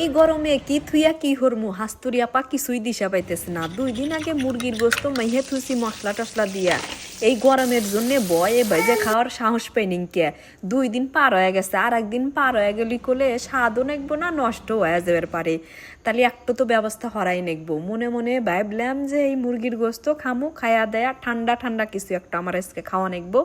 এই গরমে কি থুইয়া কি হরমু হাস্তুরি আপা কিছুই দিশা পাইতেছে না। 2 দিন আগে মুরগির গোস্ত মাইহে থুসি মশলা টসলা দিয়া। এই গরমের জন্য বয়ে বাইজে খাওয়ার সাহস পাই নিকে। 2 দিন পার হয়ে গেছে, আর একদিন পার হয়ে গেলি কোলে স্বাদও নেকবো না, নষ্ট হয়ে যাবে পারে। তাহলে একটু তো ব্যবস্থা হরাই নেকবো। মনে মনে ভাবলাম যে এই মুরগির গোস্ত খামু, খায়া দেয়া ঠান্ডা ঠান্ডা কিছু একটা আমার আজকে খাওয়া নেকবো,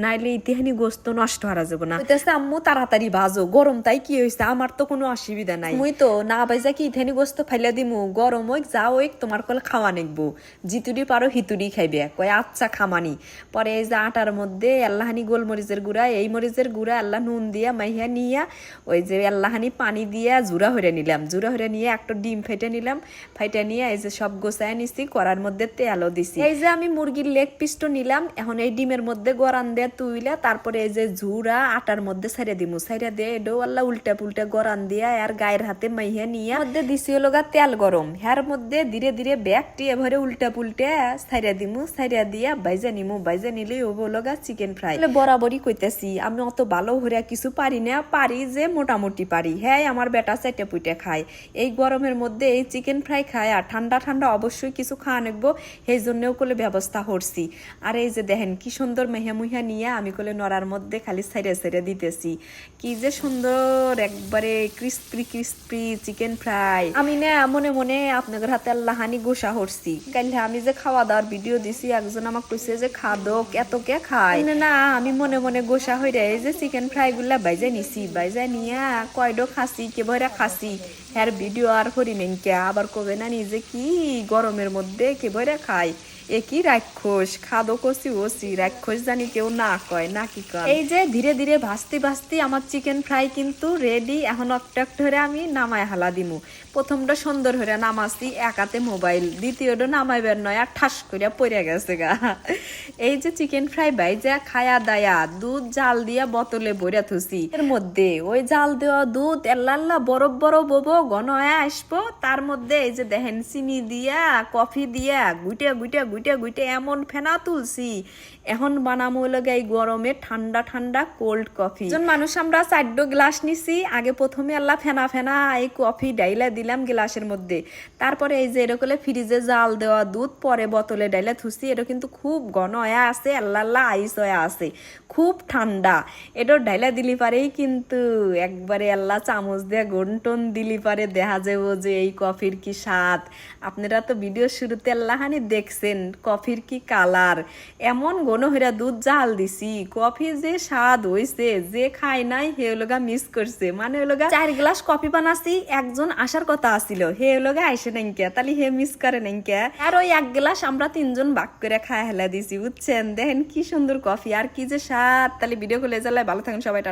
নাইলে ইতিহানি গোস্ত নষ্ট হারা যাবো না। আম্মু তাড়াতাড়ি ভাজো, গরম তাই কি হয়েছে, আমার তো কোনো অসুবিধা নাই। মুই তো না বাইজা কি ইথানি গোস্ত ফাইলা দিমু, গরম হইক যা হইক তোমার কলে খাওয়া নেকবো, জিতুরি পারো হিতুরি খাইবে। কয় আচ্ছা খামানি। পরে এই যে আটার মধ্যে আল্লাহানি গোলমরিচের গুঁড়া, এই মরিচের গুঁড়া আল্লাহ নুন দিয়া মাইয়া নিয়া ওই যে আল্লাহানি পানি দিয়া জুড়া হরে নিলাম। জুড়া হরে নিয়ে একটা ডিম ফেটে নিলাম। ফেটে নিয়ে এই যে সব গোছায় নিছি, করার মধ্যে তেলও দিছি। এই যে আমি মুরগির লেগ পিসটো নিলাম, এখন এই ডিমের মধ্যে গরান দিয়ে তুইলা তারপরে এই যে ঝুড়া আটার মধ্যে ছাইড়া দিমু। ছাইড়া দিয়ে এটাও আল্লাহ উল্টা পুল্টা গরান দিয়া আর গায়ের হাতে মাইয়া নিয়ে মধ্যে দিছি হলো গা তেল গরম। হ্যার মধ্যে ধীরে ধীরে ব্যাগটি এভাবে উল্টা পুল্টে ছাইড়া দিমু। ছাইড়া দিয়া বাইজা নিমু। বাইজা নিলেই হলো গা চিকেন ফ্রাই। বরাবরই কইতেছি আমি অত ভালো হরিয়া কিছু পারি না, পারি যে মোটামুটি পারি। হ্যাঁ আমার বেটা চাইটা পুইটা খায়। এই গরমের মধ্যে এই চিকেন ফ্রাই খায়, আর ঠান্ডা ঠান্ডা অবশ্যই কিছু খাওয়া নেকবো, সেই জন্যও কোলে ব্যবস্থা করছি। আর এই যে দেখেন কি সুন্দর মেহা মুহিয়া নিয়ে আমি কোলে নড়ার মধ্যে খালি ছাইড়ে ছাইড়ে দিতেছি। কি যে সুন্দর একবারে ক্রিস্পি ক্রিস্পি চিকেন ফ্রাই। আমি না মনে মনে আপনাদের হাতে আল্লাহানি গোসা হরছি। কাইলে আমি যে খাওয়া দাওয়ার ভিডিও দিছি, একজন আমাকে কইছে যে খাদক এত কে খায় না। আমি মনে মনে গোসা হইরে এই যে চিকেন ফ্রাই গুলা বাইজা নিছি। বাইজা নিয়া কয়ডো খাসি কেবরা খাসি হ্যার ভিডিও আর করি নেনকে। আবার কবে না নিজে কি গরমের মধ্যে কেবরা খায়, একই রাক্ষস খাদো কষি ওসি রাক্ষস জানি কেউ না কয় না কি কয়। এই যে ধীরে ধীরে ভাজতে ভাজতে আমার চিকেন ফ্রাই কিন্তু রেডি। এখন একটা ধরে আমি নামায় হালা দিমু। প্রথমটা সুন্দর হয়ে নামাছি, একাতে মোবাইল, দ্বিতীয়টা নামাইবার নয় আর ঠাস করিয়া পড়ে গেছে গা। এই যে চিকেন ফ্রাই বাইজা খায়া দায়া দুধ জাল দিয়া বোতলে বইরা থুসি। এর মধ্যে ওই জাল দেওয়া দুধ এল্লাল্লা বরফ বরফ ববো ঘন হয়ে আসবো। তার মধ্যে এই যে দেখেন চিনি দিয়া কফি দিয়া গুইটা গুইটা গুইটা গুইটা এমন ফেনা তুলছি। এখন বানামো লাগে এই গরমে ঠান্ডা ঠান্ডা কোল্ড কফি। একজন মানুষ আমরা 4 গ্লাস নিছি। আগে প্রথমে আল্লাহ ফেনা ফেনা এই কফি ডাইলা দিলাম গ্লাসের মধ্যে। তারপরে এই যে এরকম ফ্রিজে জাল দেওয়া দুধ পরে বোতলে ডাইলা থুসি। এটা কিন্তু খুব ঘন হয়ে আছে, আল্লাহ আইস হয়ে আছে, খুব ঠান্ডা। এটা ডাইলা দিলি পারেই কিন্তু একবারে আল্লাহ চামচ দিয়ে গন্টন দিলি পারে দেখা যাবো যে এই কফির কি স্বাদ। আপনারা তো ভিডিও শুরুতে আল্লাহানি দেখছেন কফির কি কালার। এমন ঘন হইরা দুধ জাল দিছি, কফি যে স্বাদ হইছে, যে খায় নাই হে হলোগা মিস করছে। মানে হলোগা 4 গ্লাস কফি বানাছি, একজন আসার কথা আসিল, হে হলোগা আইসে নাইকা, তাহলে হে মিস করে নাইকা। আর ওই 1 গ্লাস আমরা 3 জন ভাগ করে খায় হেলা দিছি, বুঝছেন। দেখেন কি সুন্দর কফি আর কি যে স্বাদ। তাহলে ভিডিও খুলে জ্বালায়, ভালো থাকেন সবাই, টাটা।